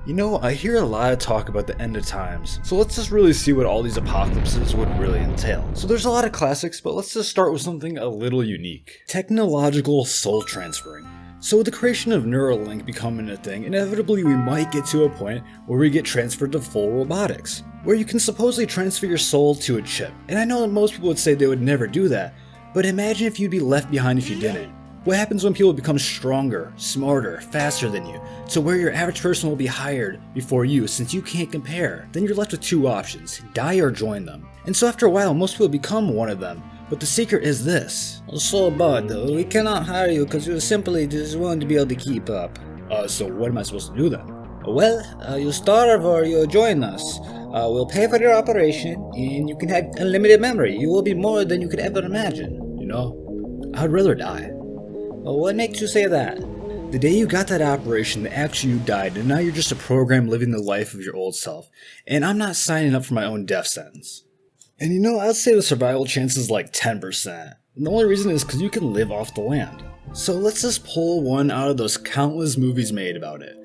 You know, I hear a lot of talk about the end of times, so let's just really see what all these apocalypses would really entail. So there's a lot of classics, but let's just start with something a little unique. Technological soul transferring. So with the creation of Neuralink becoming a thing, inevitably we might get to a point where we get transferred to full robotics, where you can supposedly transfer your soul to a chip. And I know that most people would say they would never do that, but imagine if you'd be left behind if you didn't. What happens when people become stronger, smarter, faster than you, to where your average person will be hired before you since you can't compare? Then you're left with two options, die or join them. And so after a while, most people become one of them. But the secret is this. So bud, we cannot hire you because you simply just won't be able to keep up. So what am I supposed to do then? Well, you starve or you join us. We'll pay for your operation and you can have unlimited memory. You will be more than you could ever imagine. You know, I'd rather die. Well, what makes you say that? The day you got that operation, actually you died, and now you're just a program living the life of your old self. And I'm not signing up for my own death sentence. And you know, I'd say the survival chance is like 10%. And the only reason is because you can live off the land. So let's just pull one out of those countless movies made about it.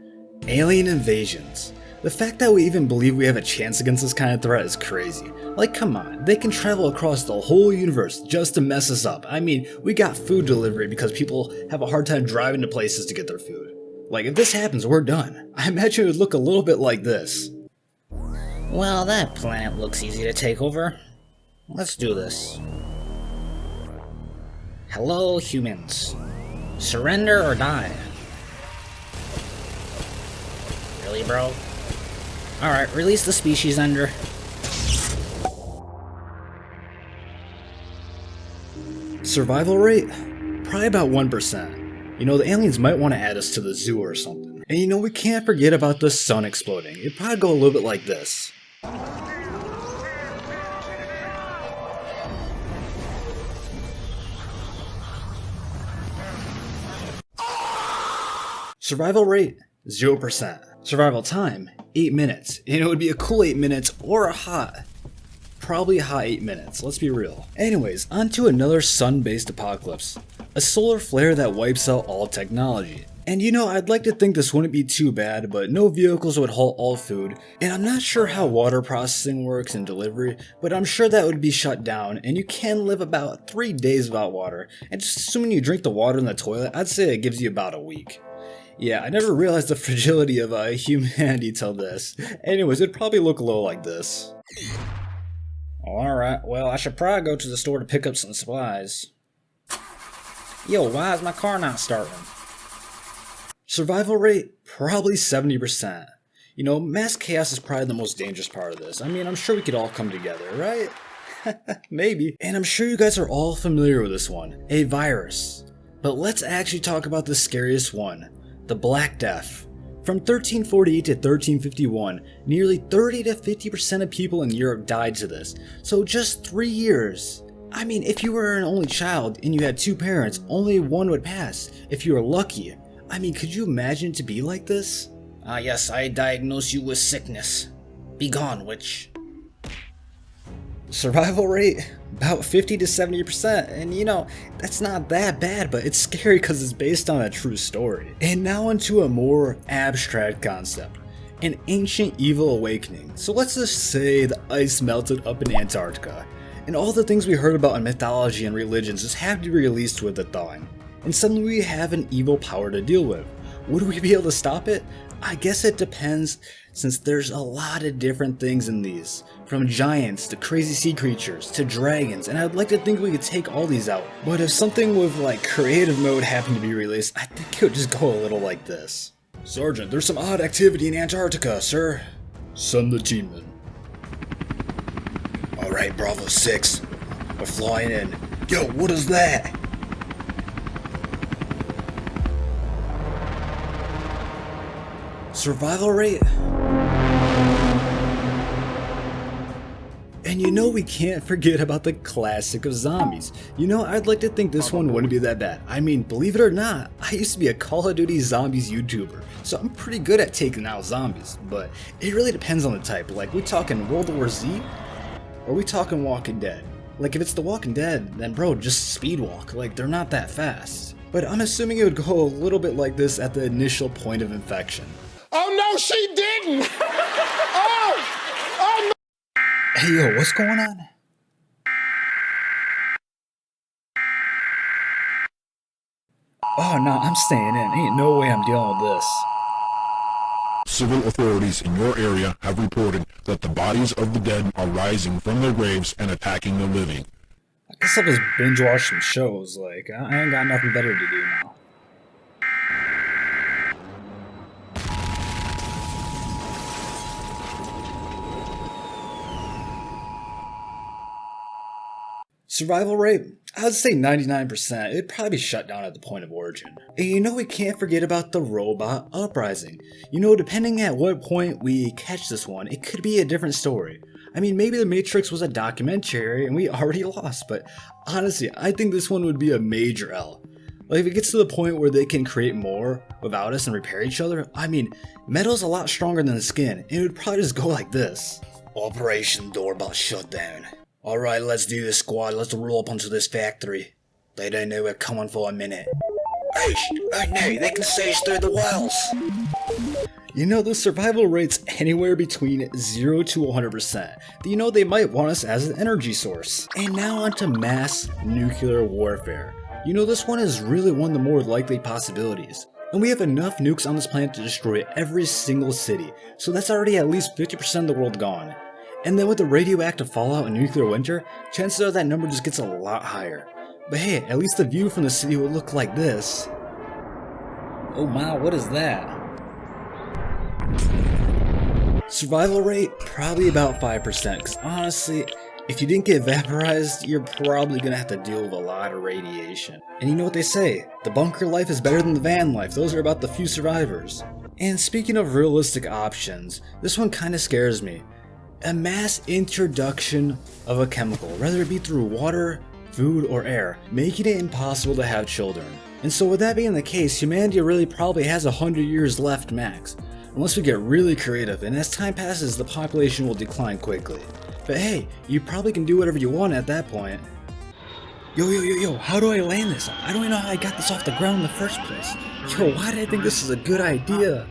Alien invasions. The fact that we even believe we have a chance against this kind of threat is crazy. Like, come on, they can travel across the whole universe just to mess us up. I mean, we got food delivery because people have a hard time driving to places to get their food. Like, if this happens, we're done. I imagine it would look a little bit like this. Well, that planet looks easy to take over. Let's do this. Hello, humans. Surrender or die. Really, bro? Alright, release the species under. Survival rate? Probably about 1%. You know, the aliens might want to add us to the zoo or something. And you know, we can't forget about the sun exploding. It'd probably go a little bit like this. Survival rate? 0%. Survival time? 8 minutes. And it would be a cool 8 minutes or a probably a hot 8 minutes, let's be real. Anyways, on to another sun-based apocalypse. A solar flare that wipes out all technology. And you know, I'd like to think this wouldn't be too bad, but no vehicles would haul all food, and I'm not sure how water processing works and delivery, but I'm sure that would be shut down, and you can live about 3 days without water, and just assuming you drink the water in the toilet, I'd say it gives you about a week. Yeah, I never realized the fragility of humanity till this. Anyways, it'd probably look a little like this. Alright, well, I should probably go to the store to pick up some supplies. Yo, why is my car not starting? Survival rate? Probably 70%. You know, mass chaos is probably the most dangerous part of this. I mean, I'm sure we could all come together, right? Maybe. And I'm sure you guys are all familiar with this one. A virus. But let's actually talk about the scariest one. The Black Death. From 1348 to 1351, nearly 30 to 50% of people in Europe died to this. So just 3 years. I mean, if you were an only child and you had two parents, only one would pass, if you were lucky. I mean, could you imagine to be like this? Yes, I diagnose you with sickness. Be gone, witch. Survival rate? About 50 to 70%, and you know, that's not that bad, but it's scary because it's based on a true story. And now onto a more abstract concept, an ancient evil awakening. So let's just say the ice melted up in Antarctica, and all the things we heard about in mythology and religions just have to be released with the thawing. And suddenly we have an evil power to deal with. Would we be able to stop it? I guess it depends, since there's a lot of different things in these. From giants to crazy sea creatures to dragons, and I'd like to think we could take all these out. But if something with like creative mode happened to be released, I think it would just go a little like this. Sergeant, there's some odd activity in Antarctica, sir. Send the team in. Alright, Bravo 6. We're flying in. Yo, what is that? Survival rate? And you know we can't forget about the classic of zombies. You know, I'd like to think this one wouldn't be that bad. I mean, believe it or not, I used to be a Call of Duty Zombies YouTuber, so I'm pretty good at taking out zombies, but it really depends on the type. Like, we talking World War Z? Or we talking Walking Dead? Like, if it's The Walking Dead, then bro, just speed walk. Like, they're not that fast. But I'm assuming it would go a little bit like this at the initial point of infection. Oh no! No, she didn't. Oh no. Hey yo, what's going on? Oh no, I'm staying in. Ain't no way I'm dealing with this. Civil authorities in your area have reported that the bodies of the dead are rising from their graves and attacking the living. I guess I'll just binge watch some shows. Like, I ain't got nothing better to do now. Survival rate? I would say 99%. It'd probably be shut down at the point of origin. And you know we can't forget about the robot uprising. You know, depending at what point we catch this one, it could be a different story. I mean, maybe The Matrix was a documentary and we already lost, but honestly, I think this one would be a major L. Like, if it gets to the point where they can create more without us and repair each other, I mean, metal's a lot stronger than the skin, and it would probably just go like this. Operation Dorbol shut down. Alright, let's do this, squad. Let's roll up onto this factory. They don't know we're coming for a minute. Oh no, they can see us through the walls. You know, the survival rate's anywhere between 0 to 100%. You know, they might want us as an energy source. And now onto mass nuclear warfare. You know, this one is really one of the more likely possibilities. And we have enough nukes on this planet to destroy every single city, so that's already at least 50% of the world gone. And then with the radioactive fallout and nuclear winter, chances are that number just gets a lot higher. But hey, at least the view from the city would look like this. Oh my, what is that? Survival rate? Probably about 5%, because honestly, if you didn't get vaporized, you're probably gonna have to deal with a lot of radiation. And you know what they say, the bunker life is better than the van life. Those are about the few survivors. And speaking of realistic options, this one kinda scares me. A mass introduction of a chemical, whether it be through water, food, or air, making it impossible to have children. And so with that being the case, humanity really probably has 100 years left max. Unless we get really creative, and as time passes, the population will decline quickly. But hey, you probably can do whatever you want at that point. Yo, how do I land this? I don't even know how I got this off the ground in the first place. Yo, why did I think this is a good idea?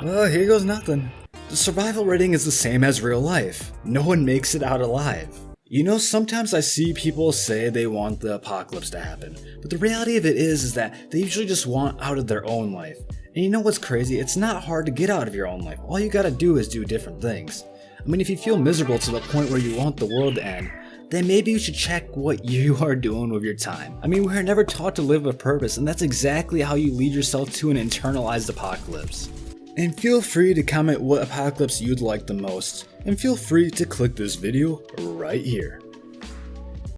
Well, here goes nothing. The survival rating is the same as real life. No one makes it out alive. You know, sometimes I see people say they want the apocalypse to happen, but the reality of it is that they usually just want out of their own life. And you know what's crazy? It's not hard to get out of your own life. All you gotta do is do different things. I mean, if you feel miserable to the point where you want the world to end, then maybe you should check what you are doing with your time. I mean, we are never taught to live with purpose, and that's exactly how you lead yourself to an internalized apocalypse. And feel free to comment what apocalypse you'd like the most, and feel free to click this video right here.